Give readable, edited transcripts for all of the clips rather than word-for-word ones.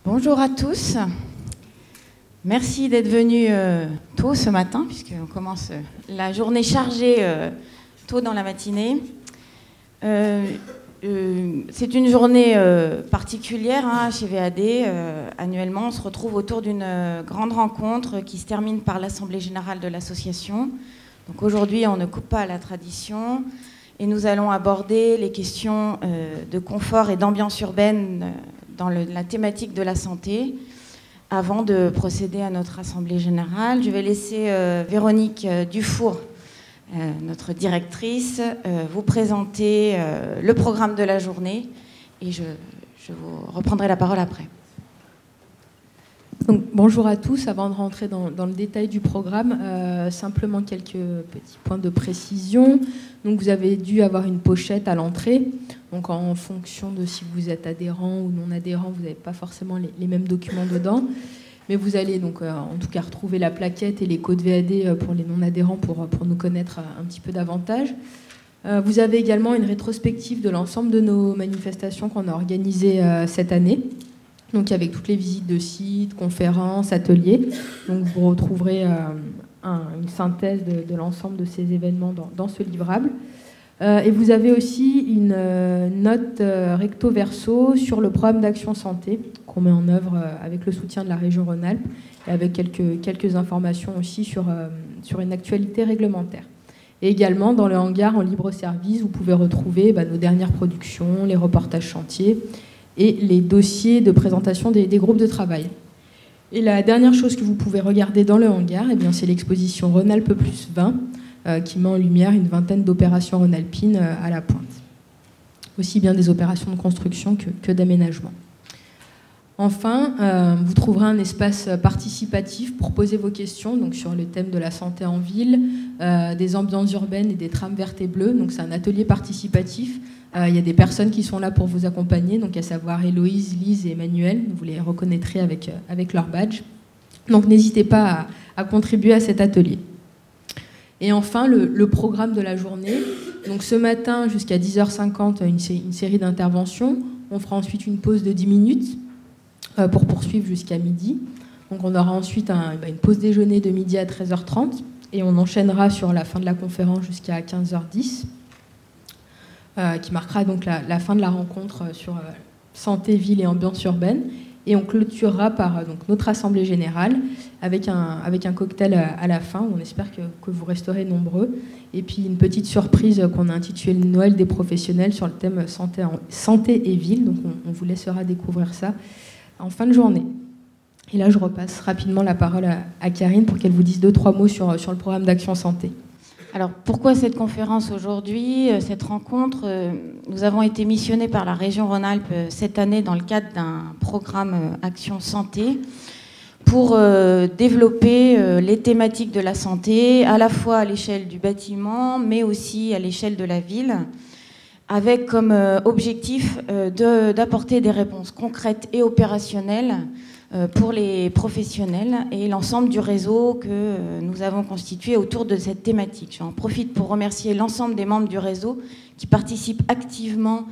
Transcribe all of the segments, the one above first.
Bonjour à tous. Merci d'être venus tôt ce matin, puisqu'on commence la journée chargée tôt dans la matinée. C'est une journée particulière chez VAD. Annuellement, on se retrouve autour d'une grande rencontre qui se termine par l'Assemblée générale de l'association. Donc aujourd'hui, on ne coupe pas à la tradition et nous allons aborder les questions de confort et d'ambiance urbaine dans la thématique de la santé. Avant de procéder à notre Assemblée générale, je vais laisser Véronique Dufour, notre directrice, vous présenter le programme de la journée et je vous reprendrai la parole après. Donc, bonjour à tous. Avant de rentrer dans le détail du programme, simplement quelques petits points de précision. Donc, vous avez dû avoir une pochette à l'entrée. Donc, en fonction de si vous êtes adhérent ou non adhérent, vous n'avez pas forcément les mêmes documents dedans. Mais vous allez donc, en tout cas, retrouver la plaquette et les codes VAD pour les non-adhérents pour nous connaître un petit peu davantage. Vous avez également une rétrospective de l'ensemble de nos manifestations qu'on a organisées cette année. Donc avec toutes les visites de sites, conférences, ateliers. Donc vous retrouverez une synthèse de l'ensemble de ces événements dans ce livrable. Et vous avez aussi une note recto verso sur le programme d'action santé qu'on met en œuvre avec le soutien de la région Rhône-Alpes et avec quelques informations aussi sur une actualité réglementaire. Et également dans le hangar en libre service, vous pouvez retrouver nos dernières productions, les reportages chantiers et les dossiers de présentation des groupes de travail. Et la dernière chose que vous pouvez regarder dans le hangar, c'est l'exposition Rhône-Alpes plus 20, qui met en lumière une vingtaine d'opérations rhône-alpines à la pointe. Aussi bien des opérations de construction que d'aménagement. Enfin, vous trouverez un espace participatif pour poser vos questions donc sur le thème de la santé en ville, des ambiances urbaines et des trames vertes et bleues. Donc c'est un atelier participatif. Il y a des personnes qui sont là pour vous accompagner, donc à savoir Héloïse, Lise et Emmanuel. Vous les reconnaîtrez avec leur badge. Donc n'hésitez pas à contribuer à cet atelier. Et enfin, le programme de la journée. Donc ce matin, jusqu'à 10h50, une série d'interventions. On fera ensuite une pause de 10 minutes pour poursuivre jusqu'à midi. Donc on aura ensuite une pause déjeuner de midi à 13h30 et on enchaînera sur la fin de la conférence jusqu'à 15h10. Qui marquera donc la fin de la rencontre sur santé, ville et ambiance urbaine. Et on clôturera par notre assemblée générale avec un cocktail à la fin. On espère que vous resterez nombreux. Et puis une petite surprise qu'on a intitulée « Noël des professionnels » sur le thème santé et ville. Donc on vous laissera découvrir ça en fin de journée. Et là, je repasse rapidement la parole à Karine pour qu'elle vous dise 2-3 mots sur le programme d'action santé. Alors, pourquoi cette conférence aujourd'hui, cette rencontre Nous avons été missionnés par la région Rhône-Alpes cette année dans le cadre d'un programme Action Santé pour développer les thématiques de la santé, à la fois à l'échelle du bâtiment, mais aussi à l'échelle de la ville, avec comme objectif d'apporter des réponses concrètes et opérationnelles pour les professionnels et l'ensemble du réseau que nous avons constitué autour de cette thématique. J'en profite pour remercier l'ensemble des membres du réseau qui participent activement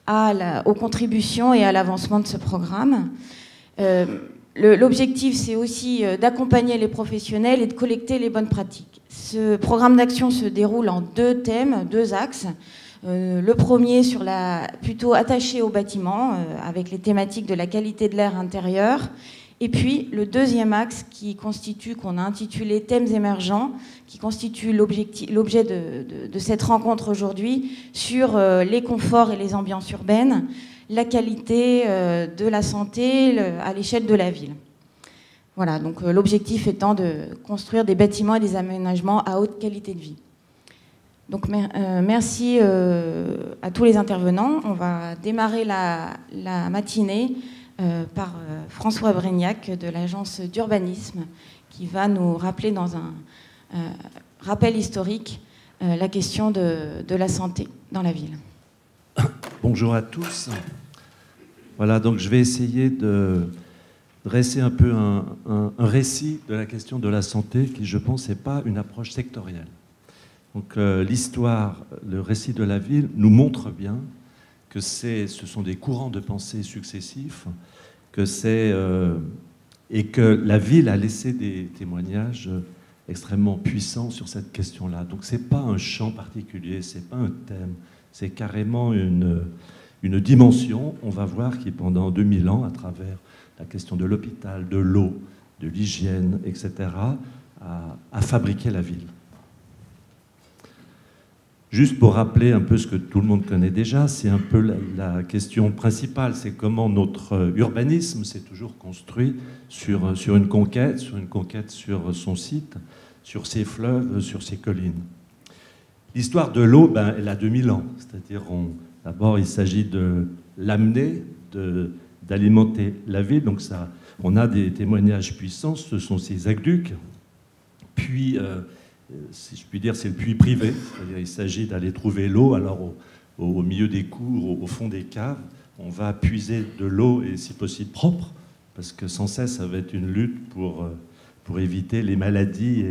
aux contributions et à l'avancement de ce programme. L'objectif, c'est aussi d'accompagner les professionnels et de collecter les bonnes pratiques. Ce programme d'action se déroule en 2 thèmes, 2 axes. Le premier plutôt attaché au bâtiment, avec les thématiques de la qualité de l'air intérieur. Et puis le deuxième axe qu'on a intitulé thèmes émergents, qui constitue l'objet de cette rencontre aujourd'hui, sur les conforts et les ambiances urbaines, la qualité de la santé à l'échelle de la ville. Voilà, donc l'objectif étant de construire des bâtiments et des aménagements à haute qualité de vie. Donc merci à tous les intervenants. On va démarrer la matinée par François Brignac de l'agence d'urbanisme qui va nous rappeler dans un rappel historique la question de la santé dans la ville. Bonjour à tous. Voilà, donc je vais essayer de dresser un peu un récit de la question de la santé qui, je pense, n'est pas une approche sectorielle. Donc l'histoire, le récit de la ville nous montre bien que ce sont des courants de pensée successifs et que la ville a laissé des témoignages extrêmement puissants sur cette question-là. Donc ce n'est pas un champ particulier, ce n'est pas un thème, c'est carrément une dimension, on va voir, qui pendant 2000 ans, à travers la question de l'hôpital, de l'eau, de l'hygiène, etc., a fabriqué la ville. Juste pour rappeler un peu ce que tout le monde connaît déjà, c'est un peu la question principale, c'est comment notre urbanisme s'est toujours construit sur une conquête sur son site, sur ses fleuves, sur ses collines. L'histoire de l'eau, elle a 2000 ans, c'est-à-dire d'abord il s'agit de l'amener, d'alimenter la ville, donc ça, on a des témoignages puissants, ce sont ces aqueducs, puis si je puis dire, c'est le puits privé. C'est-à-dire, il s'agit d'aller trouver l'eau. Alors, au milieu des cours, au fond des caves, on va puiser de l'eau, et si possible propre, parce que sans cesse, ça va être une lutte pour éviter les maladies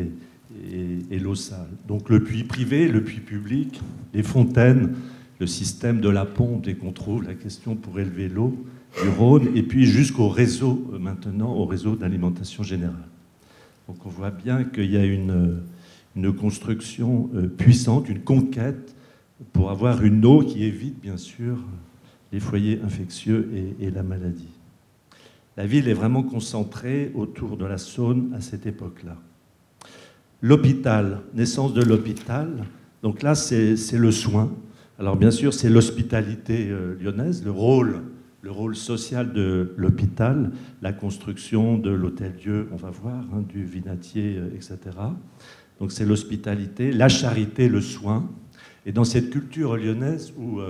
et l'eau sale. Donc, le puits privé, le puits public, les fontaines, le système de la pompe, dès qu'on trouve la question pour élever l'eau du Rhône, et puis jusqu'au réseau, maintenant, au réseau d'alimentation générale. Donc, on voit bien qu'il y a une construction puissante, une conquête pour avoir une eau qui évite bien sûr les foyers infectieux et la maladie. La ville est vraiment concentrée autour de la Saône à cette époque-là. L'hôpital, naissance de l'hôpital, donc là c'est le soin. Alors bien sûr c'est l'hospitalité lyonnaise, le rôle social de l'hôpital, la construction de l'hôtel-dieu, on va voir, hein, du vinatier, etc. Donc c'est l'hospitalité, la charité, le soin. Et dans cette culture lyonnaise où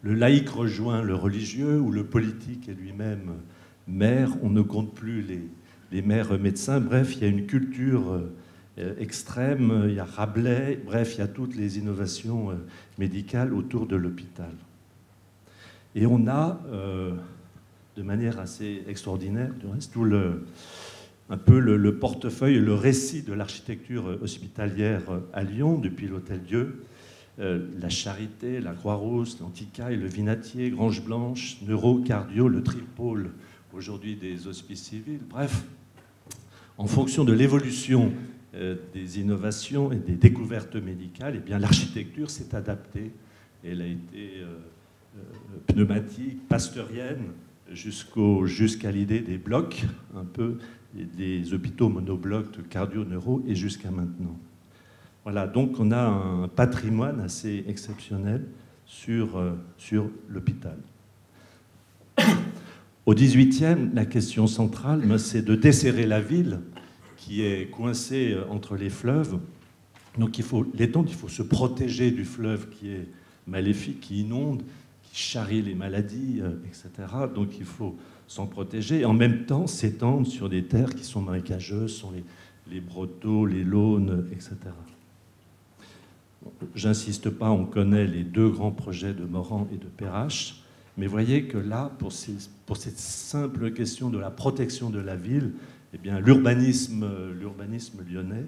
le laïc rejoint le religieux, où le politique est lui-même maire, on ne compte plus les maires médecins. Bref, il y a une culture extrême, il y a Rabelais, bref, il y a toutes les innovations médicales autour de l'hôpital. Et on a, de manière assez extraordinaire, du reste, un peu le portefeuille, le récit de l'architecture hospitalière à Lyon, depuis l'Hôtel-Dieu, la Charité, la Croix-Rousse, l'Anticaille, le Vinatier, Grange-Blanche, Neuro, Cardio, le Tripôle, aujourd'hui des hospices civils. Bref, en fonction de l'évolution des innovations et des découvertes médicales, eh bien, l'architecture s'est adaptée. Elle a été pneumatique, pasteurienne, jusqu'à l'idée des blocs, un peu, des hôpitaux monoblocs cardio-neuro, et jusqu'à maintenant. Voilà, donc on a un patrimoine assez exceptionnel sur l'hôpital. Au XVIIIe, la question centrale, c'est de desserrer la ville qui est coincée entre les fleuves. Donc il faut se protéger du fleuve qui est maléfique, qui inonde, qui charrie les maladies, etc. Donc il faut s'en protéger et en même temps s'étendre sur des terres qui sont marécageuses, sont les Brotteaux, les Launes, etc. J'insiste pas, on connaît les deux grands projets de Morand et de Perrache, mais voyez que là, pour cette simple question de la protection de la ville, eh bien, l'urbanisme lyonnais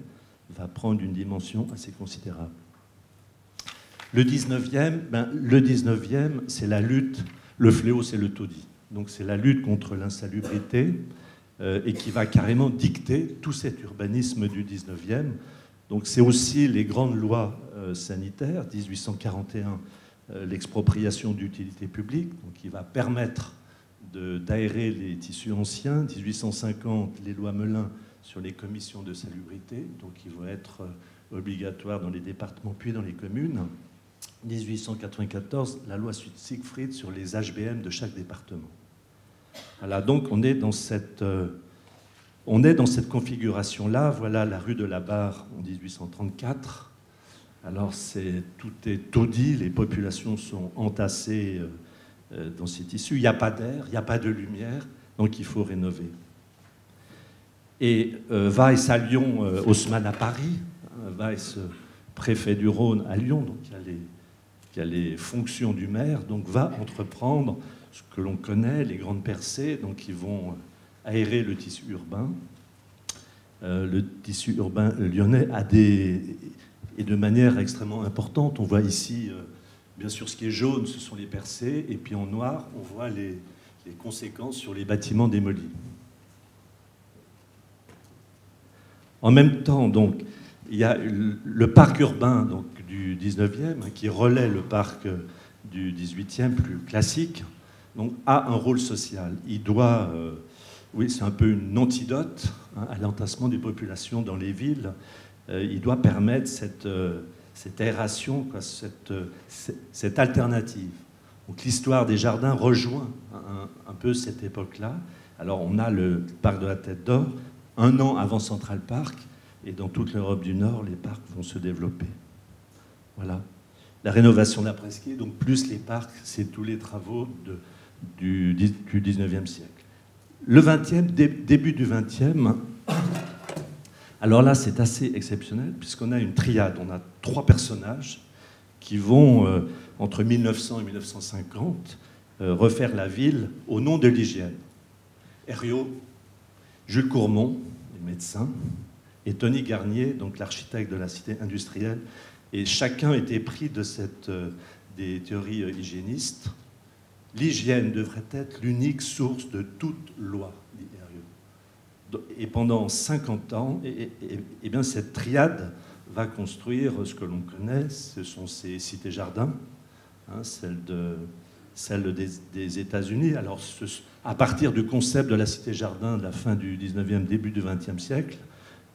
va prendre une dimension assez considérable. Le 19e, c'est la lutte, le fléau, c'est le taudis. Donc c'est la lutte contre l'insalubrité et qui va carrément dicter tout cet urbanisme du 19e. Donc c'est aussi les grandes lois sanitaires, 1841, l'expropriation d'utilité publique, donc qui va permettre d'aérer les tissus anciens, 1850, les lois Melun sur les commissions de salubrité, donc qui vont être obligatoires dans les départements puis dans les communes. 1894, la loi Siegfried sur les HBM de chaque département. Voilà, donc on est dans cette configuration-là. Voilà la rue de la Barre en 1834. Alors tout est taudis, les populations sont entassées dans ces tissus. Il n'y a pas d'air, il n'y a pas de lumière, donc il faut rénover. Et Weiss à Lyon, Haussmann à Paris, Weiss, préfet du Rhône à Lyon, donc il y a les fonctions du maire, donc va entreprendre ce que l'on connaît, les grandes percées, donc qui vont aérer le tissu urbain. Le tissu urbain lyonnais et de manière extrêmement importante. On voit ici, bien sûr, ce qui est jaune, ce sont les percées, et puis en noir, on voit les conséquences sur les bâtiments démolis. En même temps, donc, il y a le parc urbain donc, du 19e qui relaie le parc du 18e plus classique, donc, a un rôle social. Il doit, oui, c'est un peu une antidote à l'entassement des populations dans les villes. Il doit permettre cette aération, quoi, cette alternative. Donc l'histoire des jardins rejoint un peu cette époque-là. Alors on a le parc de la Tête d'Or, un an avant Central Park, et dans toute l'Europe du Nord, les parcs vont se développer. Voilà. La rénovation de la presqu'île, donc plus les parcs, c'est tous les travaux du 19e siècle. Le 20e, début du 20e, alors là c'est assez exceptionnel, puisqu'on a une triade, on a 3 personnages qui vont, entre 1900 et 1950, refaire la ville au nom de l'hygiène. Herriot, Jules Courmont, les médecins, et Tony Garnier, donc l'architecte de la cité industrielle. Et chacun était pris de des théories hygiénistes. L'hygiène devrait être l'unique source de toute loi, dit Herriot. Et pendant 50 ans, et bien cette triade va construire ce que l'on connaît, ce sont ces cités-jardins, hein, celle des États-Unis. Alors, à partir du concept de la cité-jardin de la fin du 19e, début du 20e siècle,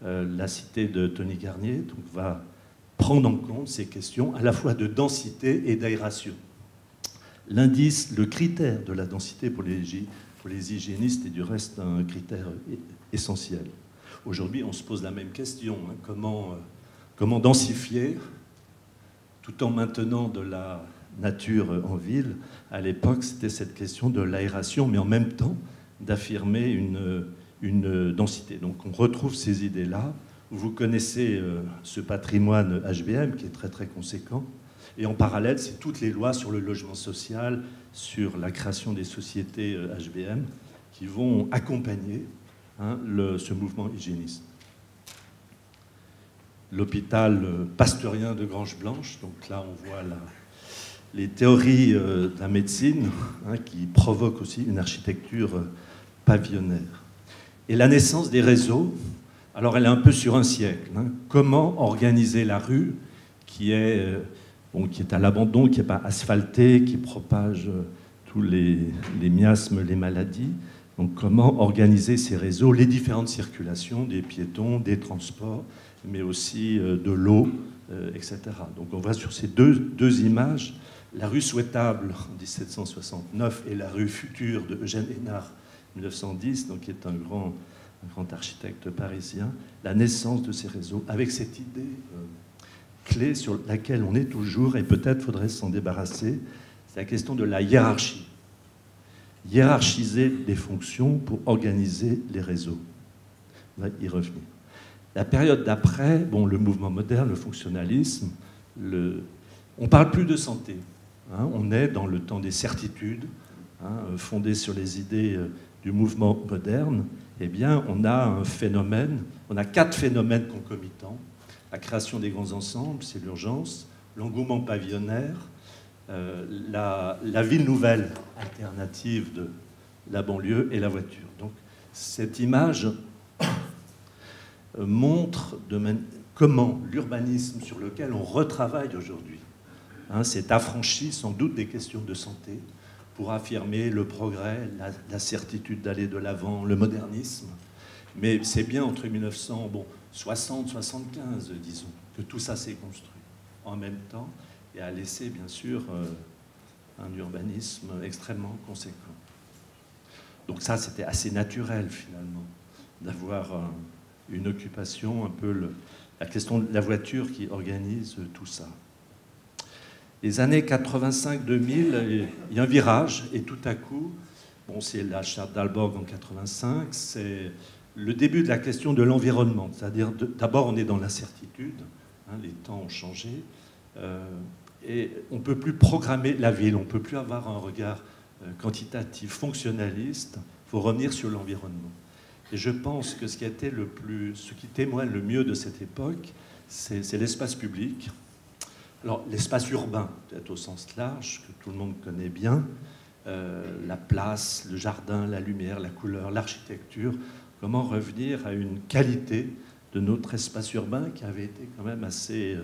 la cité de Tony Garnier donc, va prendre en compte ces questions à la fois de densité et d'aération. L'indice, le critère de la densité pour les hygiénistes est du reste un critère essentiel. Aujourd'hui, on se pose la même question. Hein, comment densifier tout en maintenant de la nature en ville? À l'époque, c'était cette question de l'aération, mais en même temps d'affirmer une densité. Donc on retrouve ces idées-là. Vous connaissez ce patrimoine HBM qui est très très conséquent. Et en parallèle, c'est toutes les lois sur le logement social, sur la création des sociétés HBM qui vont accompagner ce mouvement hygiéniste. L'hôpital pasteurien de Grange-Blanche, donc là on voit les théories de la médecine qui provoquent aussi une architecture pavillonnaire. Et la naissance des réseaux, alors elle est un peu sur un siècle. Comment organiser la rue qui est à l'abandon, qui n'est pas asphaltée, qui propage tous les miasmes, les maladies. Donc comment organiser ces réseaux, les différentes circulations des piétons, des transports, mais aussi de l'eau, etc. Donc on voit sur ces deux images la rue souhaitable en 1769 et la rue future de Eugène Hénard 1910, donc qui est un grand architecte parisien, la naissance de ces réseaux avec cette idée clé sur laquelle on est toujours, et peut-être faudrait s'en débarrasser, c'est la question de la hiérarchie. Hiérarchiser les fonctions pour organiser les réseaux. On va y revenir. La période d'après, le mouvement moderne, le fonctionnalisme, on ne parle plus de santé. On est dans le temps des certitudes, fondées sur les idées du mouvement moderne. Eh bien, on a un phénomène, on a 4 phénomènes concomitants. La création des grands ensembles, c'est l'urgence, l'engouement pavillonnaire, la ville nouvelle alternative de la banlieue et la voiture. Donc, cette image montre comment l'urbanisme sur lequel on retravaille aujourd'hui s'est affranchi sans doute des questions de santé pour affirmer le progrès, la certitude d'aller de l'avant, le modernisme. Mais c'est bien entre 1960, 75, disons, que tout ça s'est construit en même temps et a laissé, bien sûr, un urbanisme extrêmement conséquent. Donc ça, c'était assez naturel, finalement, d'avoir une occupation, un peu la question de la voiture qui organise tout ça. Les années 85-2000, il y a un virage, et tout à coup, c'est la charte d'Aalborg en 85, c'est le début de la question de l'environnement. C'est-à-dire, d'abord, on est dans l'incertitude, les temps ont changé, et on ne peut plus programmer la ville, on ne peut plus avoir un regard quantitatif, fonctionnaliste, il faut revenir sur l'environnement. Et je pense que ce qui témoigne le mieux de cette époque, c'est l'espace public. Alors, l'espace urbain, peut-être au sens large, que tout le monde connaît bien, la place, le jardin, la lumière, la couleur, l'architecture. Comment revenir à une qualité de notre espace urbain qui avait été quand même assez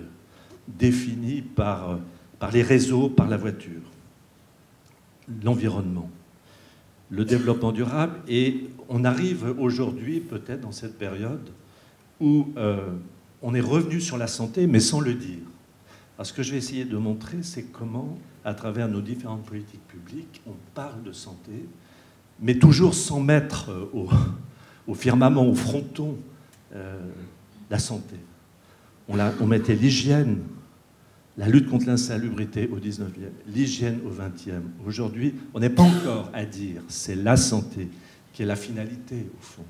défini par les réseaux, par la voiture. L'environnement, le développement durable, et on arrive aujourd'hui, peut-être dans cette période, où on est revenu sur la santé, mais sans le dire. Alors, ce que je vais essayer de montrer, c'est comment, à travers nos différentes politiques publiques, on parle de santé, mais toujours sans mettre au firmament, au fronton, la santé. On mettait l'hygiène, la lutte contre l'insalubrité au 19e, l'hygiène au 20e. Aujourd'hui, on n'est pas encore à dire, c'est la santé qui est la finalité, au fond.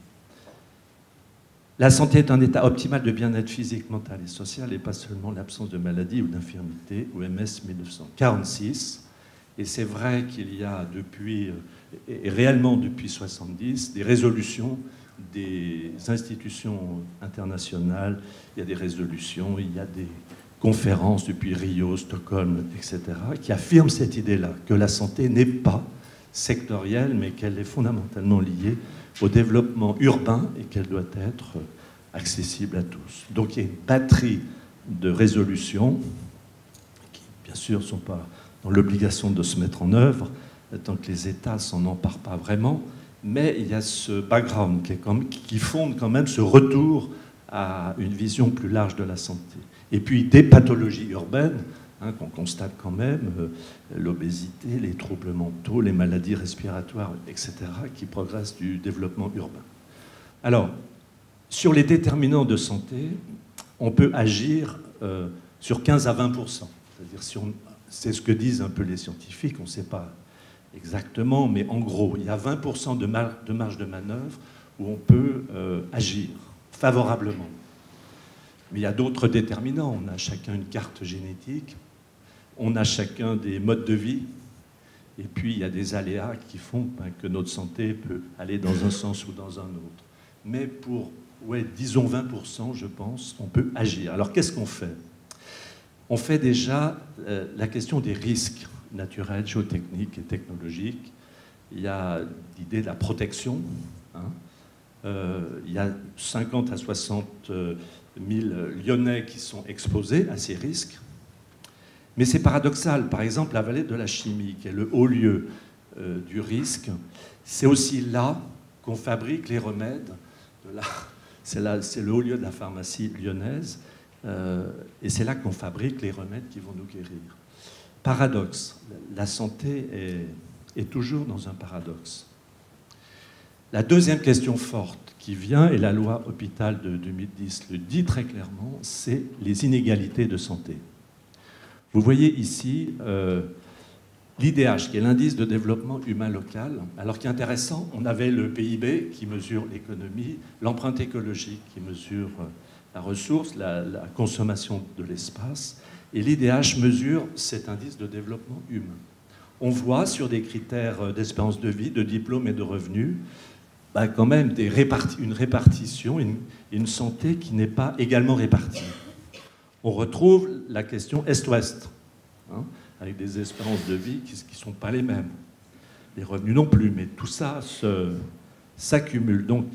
La santé est un état optimal de bien-être physique, mental et social, et pas seulement l'absence de maladie ou d'infirmité, OMS 1946. Et c'est vrai qu'il y a depuis, et réellement depuis 1970, des résolutions des institutions internationales, il y a des résolutions, il y a des conférences depuis Rio, Stockholm, etc., qui affirment cette idée-là, que la santé n'est pas sectorielle, mais qu'elle est fondamentalement liée au développement urbain et qu'elle doit être accessible à tous. Donc il y a une batterie de résolutions qui, bien sûr, ne sont pas dans l'obligation de se mettre en œuvre, tant que les États s'en emparent pas vraiment, mais il y a ce background qui fonde quand même ce retour à une vision plus large de la santé. Et puis des pathologies urbaines, qu'on constate quand même, l'obésité, les troubles mentaux, les maladies respiratoires, etc., qui progressent du développement urbain. Alors, sur les déterminants de santé, on peut agir sur 15 à 20%. C'est-à-dire, c'est ce que disent un peu les scientifiques, on ne sait pas exactement, mais en gros, il y a 20% de marge de manœuvre où on peut agir favorablement. Mais il y a d'autres déterminants. On a chacun une carte génétique, on a chacun des modes de vie, et puis il y a des aléas qui font que notre santé peut aller dans un sens ou dans un autre. Mais pour, disons 20%, je pense, on peut agir. Alors qu'est-ce qu'on fait? On fait déjà la question des risques naturels, géotechniques et technologiques. Il y a l'idée de la protection. Il y a 50 à 60 000 Lyonnais qui sont exposés à ces risques. Mais c'est paradoxal. Par exemple, la vallée de la Chimie, qui est le haut lieu du risque, c'est aussi là qu'on fabrique les remèdes. C'est le haut lieu de la pharmacie lyonnaise. Et c'est là qu'on fabrique les remèdes qui vont nous guérir. Paradoxe. La santé est toujours dans un paradoxe. La deuxième question forte qui vient, et la loi Hôpital de 2010 le dit très clairement, c'est les inégalités de santé. Vous voyez ici l'IDH, qui est l'indice de développement humain local. Alors qui est intéressant, on avait le PIB qui mesure l'économie, l'empreinte écologique qui mesure la ressource, la consommation de l'espace, et l'IDH mesure cet indice de développement humain. On voit sur des critères d'espérance de vie, de diplôme et de revenus, quand même une répartition, une santé qui n'est pas également répartie. On retrouve la question Est-Ouest, avec des espérances de vie qui ne sont pas les mêmes. Les revenus non plus, mais tout ça s'accumule. Donc,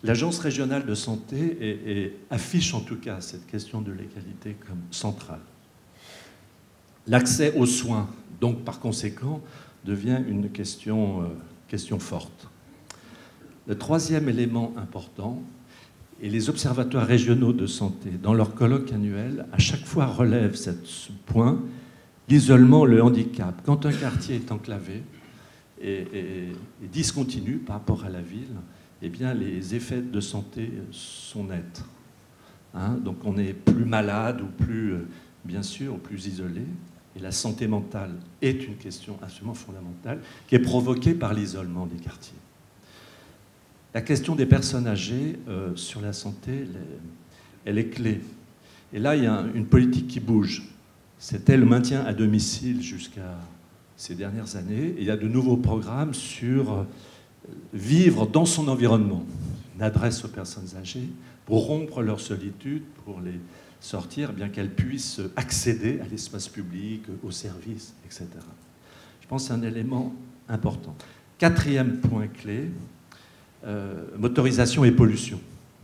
l'Agence régionale de santé affiche en tout cas cette question de l'égalité comme centrale. L'accès aux soins, donc par conséquent, devient une question forte. Le troisième élément important, et les observatoires régionaux de santé, dans leur colloque annuel, à chaque fois relèvent ce point, l'isolement, le handicap. Quand un quartier est enclavé et discontinu par rapport à la ville, eh bien, les effets de santé sont nets. Donc on est plus malade ou plus, bien sûr, plus isolé. Et la santé mentale est une question absolument fondamentale qui est provoquée par l'isolement des quartiers. La question des personnes âgées sur la santé, elle est clé. Et là, il y a une politique qui bouge. C'était le maintien à domicile jusqu'à ces dernières années. Et il y a de nouveaux programmes sur vivre dans son environnement. Une adresse aux personnes âgées pour rompre leur solitude, pour les sortir, bien qu'elles puissent accéder à l'espace public, aux services, etc. Je pense que c'est un élément important. Quatrième point clé, motorisation et pollution.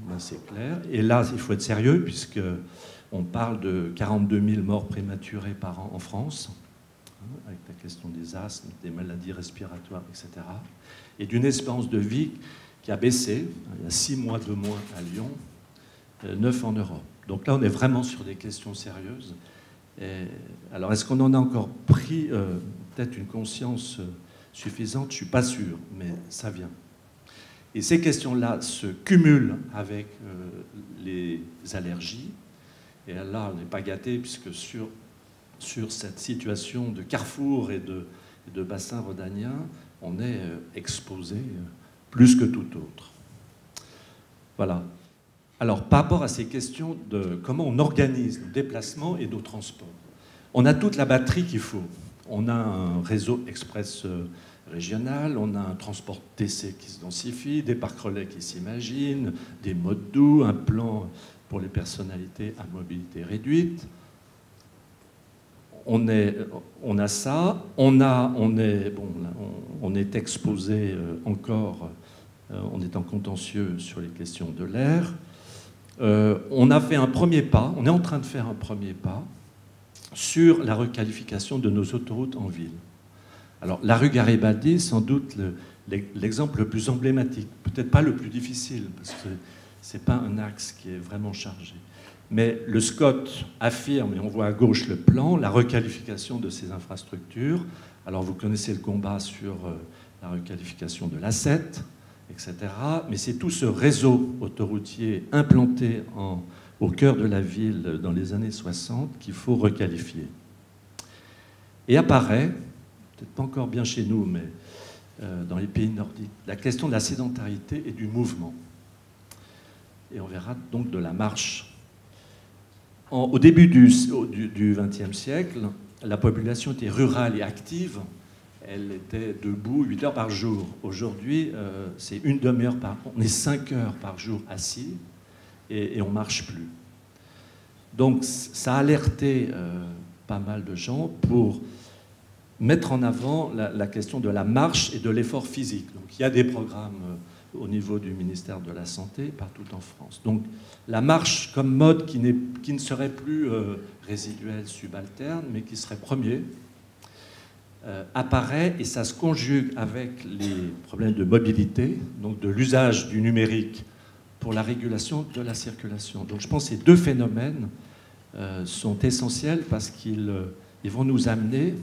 Ben, c'est clair. Et là, il faut être sérieux, puisqu'on parle de 42 000 morts prématurées par an en France, avec la question des asthmes, des maladies respiratoires, etc. Et d'une espérance de vie qui a baissé. Il y a 6 mois de moins à Lyon, 9 en Europe. Donc là, on est vraiment sur des questions sérieuses. Et alors, est-ce qu'on en a encore pris peut-être une conscience suffisante? Je ne suis pas sûr, mais ça vient. Et ces questions-là se cumulent avec les allergies. Et là, on n'est pas gâté, puisque sur cette situation de carrefour et de bassin rhodanien, on est exposé plus que tout autre. Voilà. Alors, par rapport à ces questions de comment on organise nos déplacements et nos transports, on a toute la batterie qu'il faut. On a un réseau express régional, on a un transport TC qui se densifie, des parcs relais qui s'imaginent, des modes doux, un plan pour les personnalités à mobilité réduite. On a ça, on est exposé encore, on est en contentieux sur les questions de l'air. On a fait un premier pas, on est en train de faire un premier pas sur la requalification de nos autoroutes en ville. Alors, la rue Garibaldi, sans doute l'exemple le plus emblématique, peut-être pas le plus difficile, parce que ce n'est pas un axe qui est vraiment chargé. Mais le SCOT affirme, et on voit à gauche le plan, la requalification de ces infrastructures. Alors, vous connaissez le combat sur la requalification de l'A7, etc. Mais c'est tout ce réseau autoroutier implanté au cœur de la ville dans les années 60 qu'il faut requalifier. Et apparaît, peut-être pas encore bien chez nous, mais dans les pays nordiques, la question de la sédentarité et du mouvement. Et on verra donc de la marche. Au début du XXe siècle, la population était rurale et active. Elle était debout 8 heures par jour. Aujourd'hui, c'est une demi-heure par jour. On est 5 heures par jour assis et on ne marche plus. Donc ça a alerté pas mal de gens pour mettre en avant la question de la marche et de l'effort physique. Donc il y a des programmes au niveau du ministère de la Santé partout en France. Donc la marche comme mode qui ne serait plus résiduel, subalterne, mais qui serait premier, apparaît et ça se conjugue avec les problèmes de mobilité, donc de l'usage du numérique pour la régulation de la circulation. Donc je pense que ces deux phénomènes sont essentiels parce qu'ils vont nous amener,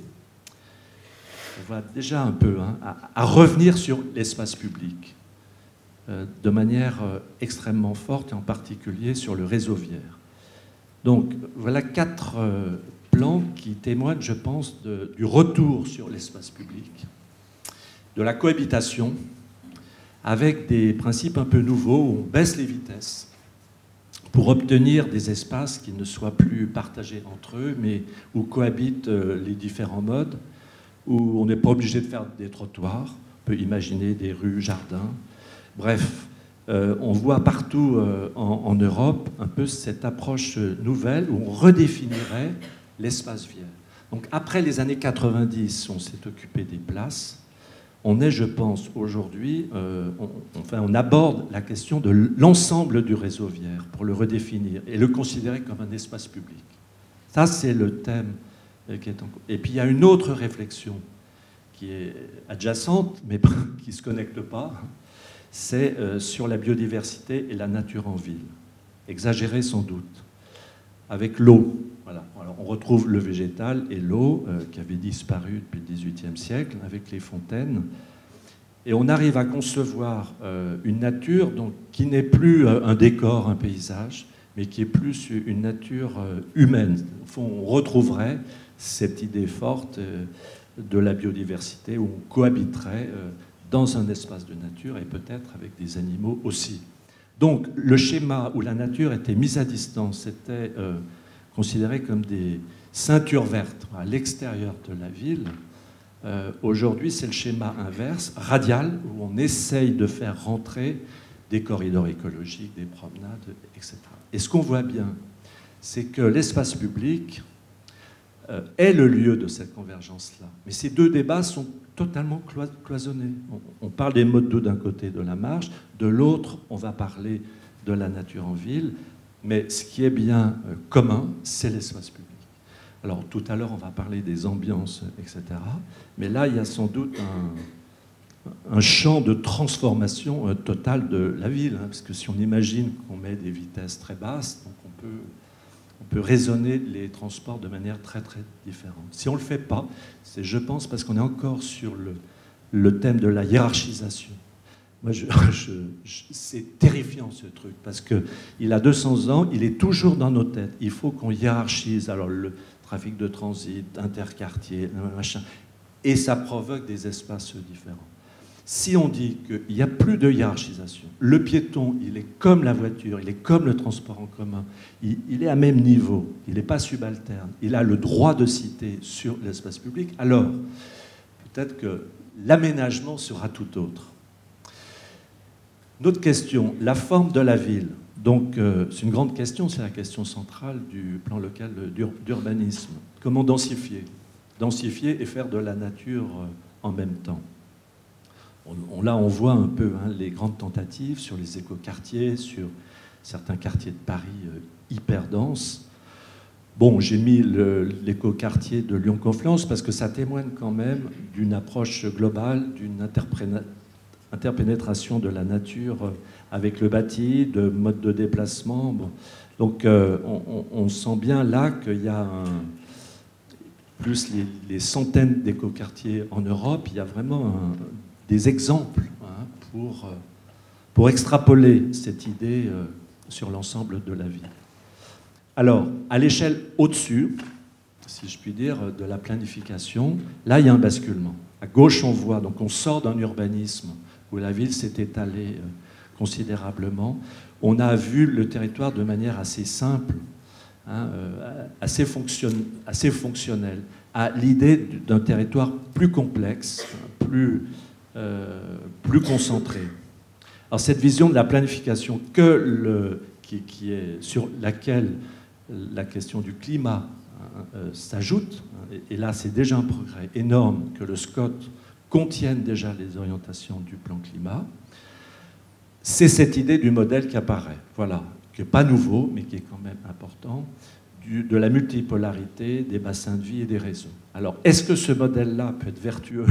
on voit déjà un peu, à revenir sur l'espace public de manière extrêmement forte, et en particulier sur le réseau viaire. Donc voilà 4 plans qui témoignent, je pense, du retour sur l'espace public, de la cohabitation, avec des principes un peu nouveaux où on baisse les vitesses pour obtenir des espaces qui ne soient plus partagés entre eux, mais où cohabitent les différents modes, où on n'est pas obligé de faire des trottoirs, on peut imaginer des rues, jardins. Bref, on voit partout en Europe un peu cette approche nouvelle où on redéfinirait l'espace viaire. Donc après les années 90, on s'est occupé des places. On est, je pense, aujourd'hui, on aborde la question de l'ensemble du réseau viaire pour le redéfinir et le considérer comme un espace public. Ça, c'est le thème qui est en cours. Et puis il y a une autre réflexion qui est adjacente, mais qui ne se connecte pas, c'est sur la biodiversité et la nature en ville. Exagéré sans doute. Avec l'eau. Voilà. Alors, on retrouve le végétal et l'eau qui avait disparu depuis le XVIIIe siècle avec les fontaines. Et on arrive à concevoir une nature donc, qui n'est plus un décor, un paysage, mais qui est plus une nature humaine. Au fond, on retrouverait cette idée forte de la biodiversité où on cohabiterait dans un espace de nature et peut-être avec des animaux aussi. Donc le schéma où la nature était mise à distance, c'était considéré comme des ceintures vertes à l'extérieur de la ville. Aujourd'hui, c'est le schéma inverse, radial, où on essaye de faire rentrer des corridors écologiques, des promenades, etc. Et ce qu'on voit bien, c'est que l'espace public est le lieu de cette convergence-là. Mais ces deux débats sont totalement cloisonnés. On parle des modes d'eau d'un côté de la marche, de l'autre, on va parler de la nature en ville, mais ce qui est bien commun, c'est l'espace public. Alors tout à l'heure, on va parler des ambiances, etc. Mais là, il y a sans doute un champ de transformation totale de la ville, hein, parce que si on imagine qu'on met des vitesses très basses, donc on peut raisonner les transports de manière très très différente. Si on ne le fait pas, c'est, je pense, parce qu'on est encore sur le thème de la hiérarchisation. Moi, c'est terrifiant ce truc, parce qu'il a 200 ans, il est toujours dans nos têtes. Il faut qu'on hiérarchise alors le trafic de transit, interquartier, machin, et ça provoque des espaces différents. Si on dit qu'il n'y a plus de hiérarchisation, le piéton, il est comme la voiture, il est comme le transport en commun, il est à même niveau, il n'est pas subalterne, il a le droit de citer sur l'espace public, alors peut-être que l'aménagement sera tout autre. Une autre question, la forme de la ville. Donc c'est une grande question, c'est la question centrale du plan local d'urbanisme. Comment densifier? Densifier et faire de la nature en même temps. Là, on voit un peu les grandes tentatives sur les écoquartiers, sur certains quartiers de Paris hyper denses. Bon, j'ai mis l'écoquartier de Lyon-Conflans parce que ça témoigne quand même d'une approche globale, d'une interpénétration de la nature avec le bâti, de modes de déplacement. Bon. Donc, on sent bien là qu'il y a plus les centaines d'écoquartiers en Europe, il y a vraiment des exemples pour extrapoler cette idée sur l'ensemble de la ville. Alors, à l'échelle au-dessus, si je puis dire, de la planification, là, il y a un basculement. À gauche, on voit, donc on sort d'un urbanisme où la ville s'est étalée considérablement. On a vu le territoire de manière assez simple, assez fonctionnelle, à l'idée d'un territoire plus complexe, plus concentré. Alors cette vision de la planification qui est sur laquelle la question du climat s'ajoute, et là c'est déjà un progrès énorme que le SCOT contienne déjà les orientations du plan climat, c'est cette idée du modèle qui apparaît, voilà, qui n'est pas nouveau, mais qui est quand même important, de la multipolarité des bassins de vie et des réseaux. Alors, est-ce que ce modèle-là peut être vertueux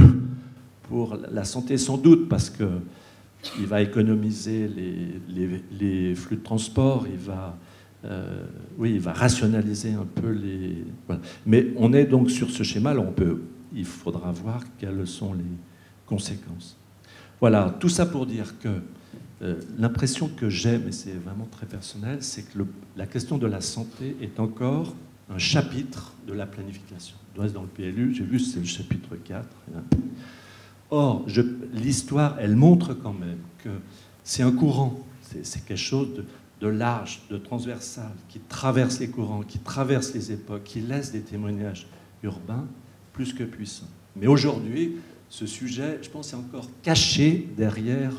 pour la santé? Sans doute, parce qu'il va économiser les flux de transport, il va rationaliser un peu les... Voilà. Mais on est donc sur ce schéma, là, il faudra voir quelles sont les conséquences. Voilà, tout ça pour dire que l'impression que j'ai, mais c'est vraiment très personnel, c'est que la question de la santé est encore un chapitre de la planification. Dans le PLU, j'ai vu, c'est le chapitre 4. Or, l'histoire, elle montre quand même que c'est un courant, c'est quelque chose de large, de transversal, qui traverse les courants, qui traverse les époques, qui laisse des témoignages urbains plus que puissants. Mais aujourd'hui, ce sujet, je pense, est encore caché derrière...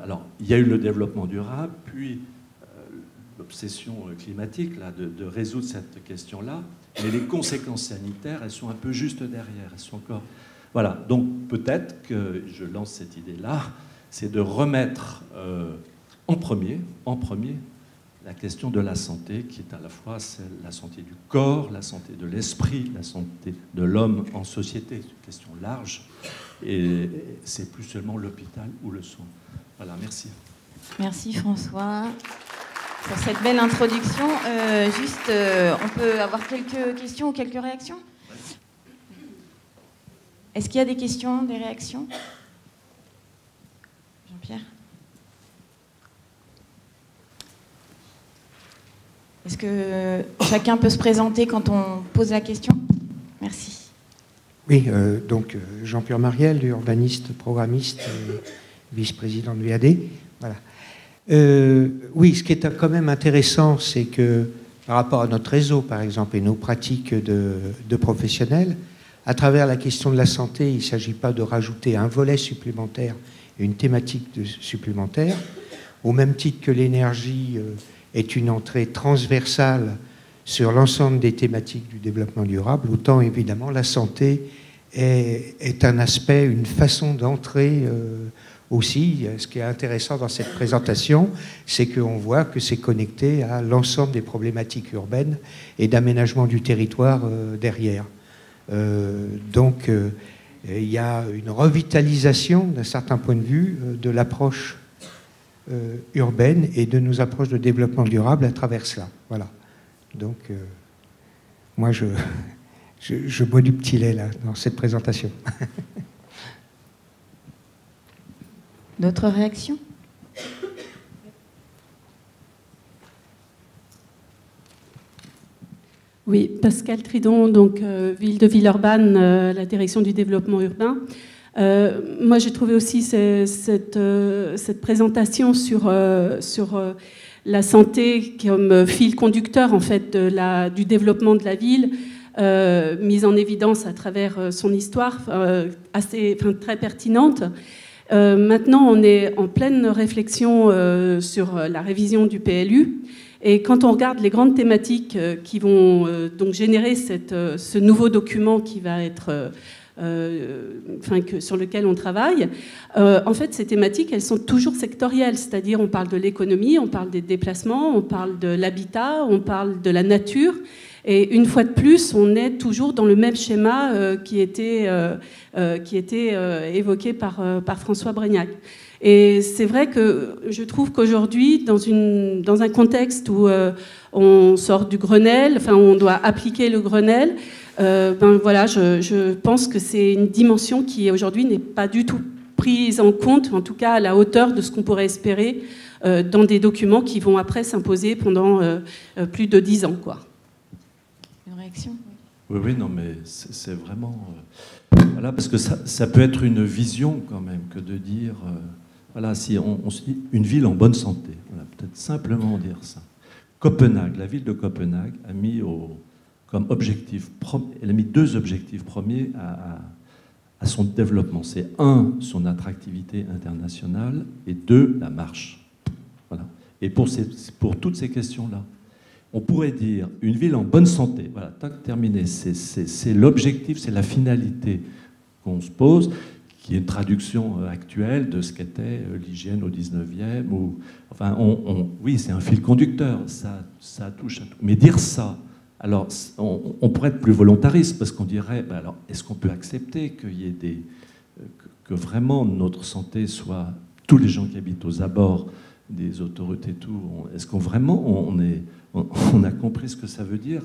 alors, il y a eu le développement durable, puis l'obsession climatique, là, de résoudre cette question-là, mais les conséquences sanitaires, elles sont un peu juste derrière. Elles sont encore... Voilà, donc peut-être que je lance cette idée-là, c'est de remettre en premier la question de la santé, qui est à la fois la santé du corps, la santé de l'esprit, la santé de l'homme en société. C'est une question large, et c'est plus seulement l'hôpital ou le soin. Voilà, merci. Merci François pour cette belle introduction. On peut avoir quelques questions ou quelques réactions? Est-ce qu'il y a des questions, des réactions? Jean-Pierre? Est-ce que chacun peut se présenter quand on pose la question? Merci. Oui, donc Jean-Pierre Mariel, urbaniste, programmiste, vice-président de l'UAD. Voilà. Oui, ce qui est quand même intéressant, c'est que par rapport à notre réseau, par exemple, et nos pratiques de professionnels, à travers la question de la santé, il ne s'agit pas de rajouter un volet supplémentaire et une thématique supplémentaire, au même titre que l'énergie est une entrée transversale sur l'ensemble des thématiques du développement durable, autant évidemment la santé est un aspect, une façon d'entrer aussi. Ce qui est intéressant dans cette présentation, c'est qu'on voit que c'est connecté à l'ensemble des problématiques urbaines et d'aménagement du territoire derrière. Donc, il y a une revitalisation d'un certain point de vue de l'approche urbaine et de nos approches de développement durable à travers cela. Voilà. Donc, moi, je bois du petit lait là, dans cette présentation. D'autres réactions ? Oui, Pascal Tridon, donc ville de Villeurbanne, la direction du développement urbain. Moi, j'ai trouvé aussi cette présentation sur la santé comme fil conducteur en fait du développement de la ville, mise en évidence à travers son histoire, très pertinente. Maintenant, on est en pleine réflexion sur la révision du PLU. Et quand on regarde les grandes thématiques qui vont donc générer ce nouveau document qui va être, sur lequel on travaille, en fait, ces thématiques, elles sont toujours sectorielles. C'est-à-dire, on parle de l'économie, on parle des déplacements, on parle de l'habitat, on parle de la nature. Et une fois de plus, on est toujours dans le même schéma qui était évoqué par François Brignac. Et c'est vrai que je trouve qu'aujourd'hui, dans un contexte où on sort du Grenelle, enfin on doit appliquer le Grenelle, je pense que c'est une dimension qui aujourd'hui n'est pas du tout prise en compte, en tout cas à la hauteur de ce qu'on pourrait espérer dans des documents qui vont après s'imposer pendant plus de 10 ans, quoi. Une réaction ? Oui, non, mais c'est vraiment... voilà, parce que ça peut être une vision quand même que de dire... voilà, si on se dit une ville en bonne santé, voilà, peut-être simplement dire ça. Copenhague, la ville de Copenhague a mis comme objectif, elle a mis 2 objectifs premiers à son développement. C'est 1, son attractivité internationale, et 2, la marche. Voilà. Et pour toutes ces questions-là, on pourrait dire une ville en bonne santé. Voilà, terminé. C'est l'objectif, c'est la finalité qu'on se pose, qui est une traduction actuelle de ce qu'était l'hygiène au 19e. Enfin, oui, c'est un fil conducteur, ça touche à tout. Mais dire ça, alors on pourrait être plus volontariste, parce qu'on dirait, alors, est-ce qu'on peut accepter qu'il y ait que vraiment notre santé soit, tous les gens qui habitent aux abords des autoroutes et tout, est-ce qu'on vraiment, on a compris ce que ça veut dire ?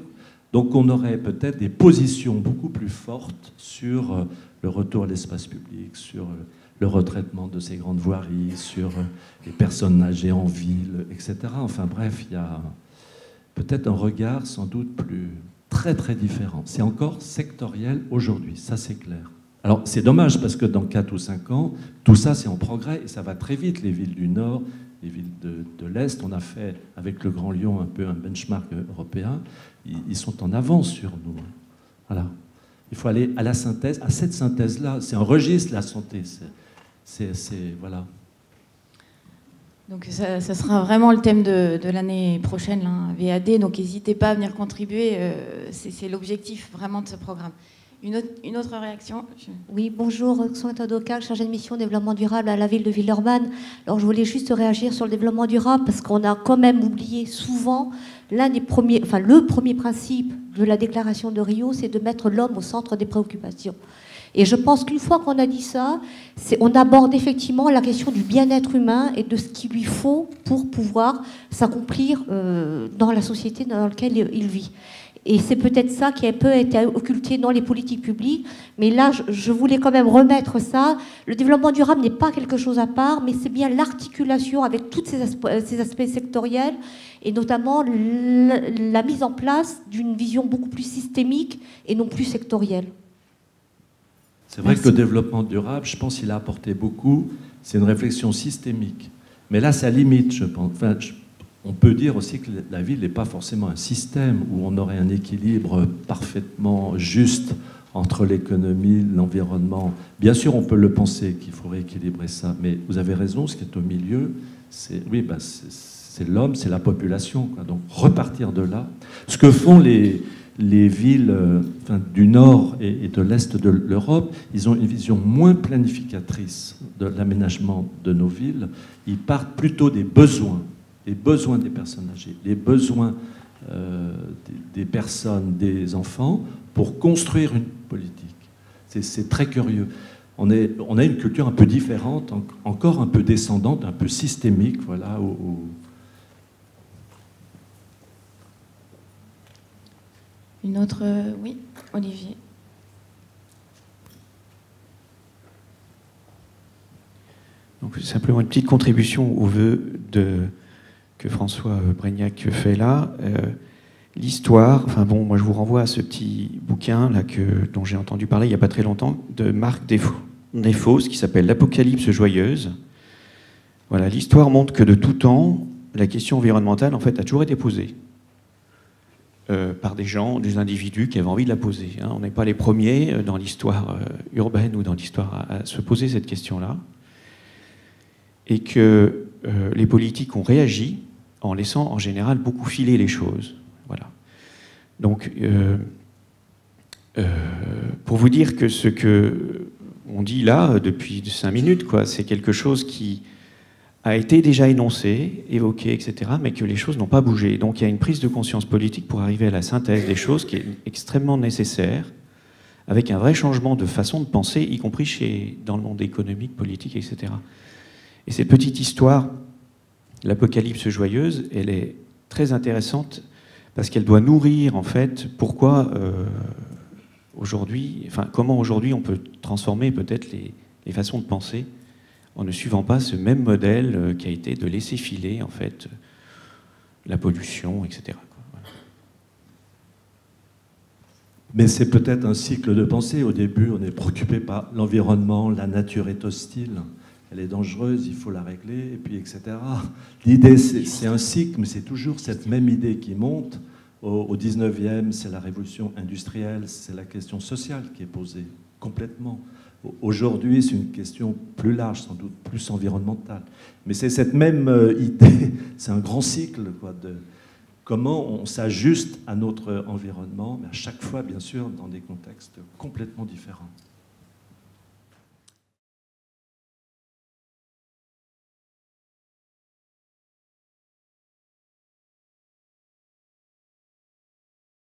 Donc on aurait peut-être des positions beaucoup plus fortes sur le retour à l'espace public, sur le retraitement de ces grandes voiries, sur les personnes âgées en ville, etc. Enfin bref, il y a peut-être un regard sans doute très très différent. C'est encore sectoriel aujourd'hui, ça c'est clair. Alors c'est dommage parce que dans 4 ou 5 ans, tout ça c'est en progrès et ça va très vite. Les villes du Nord, les villes de l'Est, on a fait avec le Grand Lyon un peu un benchmark européen, ils sont en avance sur nous. Voilà. Il faut aller à la synthèse, à cette synthèse-là. C'est un registre, la santé. Voilà. Donc ça sera vraiment le thème de l'année prochaine, là, VAD. Donc n'hésitez pas à venir contribuer. C'est l'objectif vraiment de ce programme. Une autre réaction ? Oui, bonjour, Roxane Tadoka, chargée de mission développement durable à la ville de Villeurbanne. Alors je voulais juste réagir sur le développement durable parce qu'on a quand même oublié souvent le premier principe de la déclaration de Rio, c'est de mettre l'homme au centre des préoccupations. Et je pense qu'une fois qu'on a dit ça, on aborde effectivement la question du bien-être humain et de ce qu'il lui faut pour pouvoir s'accomplir dans la société dans laquelle il vit. Et c'est peut-être ça qui a un peu été occulté dans les politiques publiques. Mais là, je voulais quand même remettre ça. Le développement durable n'est pas quelque chose à part, mais c'est bien l'articulation avec tous ces aspects sectoriels, et notamment la mise en place d'une vision beaucoup plus systémique et non plus sectorielle. C'est vrai que le développement durable, je pense qu'il a apporté beaucoup. C'est une réflexion systémique. Mais là, ça limite, je pense. Enfin, on peut dire aussi que la ville n'est pas forcément un système où on aurait un équilibre parfaitement juste entre l'économie, l'environnement. Bien sûr, on peut le penser qu'il faut rééquilibrer ça, mais vous avez raison, ce qui est au milieu, c'est c'est l'homme, c'est la population, quoi. Donc repartir de là. Ce que font les villes du nord et de l'est de l'Europe, ils ont une vision moins planificatrice de l'aménagement de nos villes. Ils partent plutôt des besoins des personnes âgées, des besoins des personnes, des enfants, pour construire une politique. C'est très curieux. On a une culture un peu différente, encore un peu descendante, un peu systémique, voilà. Une autre, oui, Olivier. Donc, simplement une petite contribution au vœu que François Brégnac fait là. L'histoire, enfin bon, moi je vous renvoie à ce petit bouquin là dont j'ai entendu parler il n'y a pas très longtemps, de Marc Desfos, qui s'appelle L'Apocalypse joyeuse. Voilà, l'histoire montre que de tout temps, la question environnementale en fait a toujours été posée. Par des gens, des individus qui avaient envie de la poser. Hein. On n'est pas les premiers dans l'histoire urbaine ou dans l'histoire à se poser cette question-là. Et que les politiques ont réagi en laissant en général beaucoup filer les choses. Voilà. Donc, pour vous dire que ce qu'on dit là depuis 5 minutes, quoi, c'est quelque chose qui a été déjà énoncé, évoqué, etc., mais que les choses n'ont pas bougé. Donc il y a une prise de conscience politique pour arriver à la synthèse des choses qui est extrêmement nécessaire, avec un vrai changement de façon de penser, y compris dans le monde économique, politique, etc. Et cette petite histoire, l'Apocalypse joyeuse, elle est très intéressante parce qu'elle doit nourrir, en fait, pourquoi aujourd'hui, enfin, comment aujourd'hui on peut transformer peut-être les façons de penser en ne suivant pas ce même modèle qui a été de laisser filer, en fait, la pollution, etc. Voilà. Mais c'est peut-être un cycle de pensée. Au début, on est préoccupé par l'environnement, la nature est hostile, elle est dangereuse, il faut la régler, et puis etc. L'idée, c'est un cycle, mais c'est toujours cette même idée qui monte. Au 19e, c'est la révolution industrielle, c'est la question sociale qui est posée complètement. Aujourd'hui, c'est une question plus large, sans doute plus environnementale. Mais c'est cette même idée, c'est un grand cycle, quoi, de comment on s'ajuste à notre environnement, mais à chaque fois, bien sûr, dans des contextes complètement différents.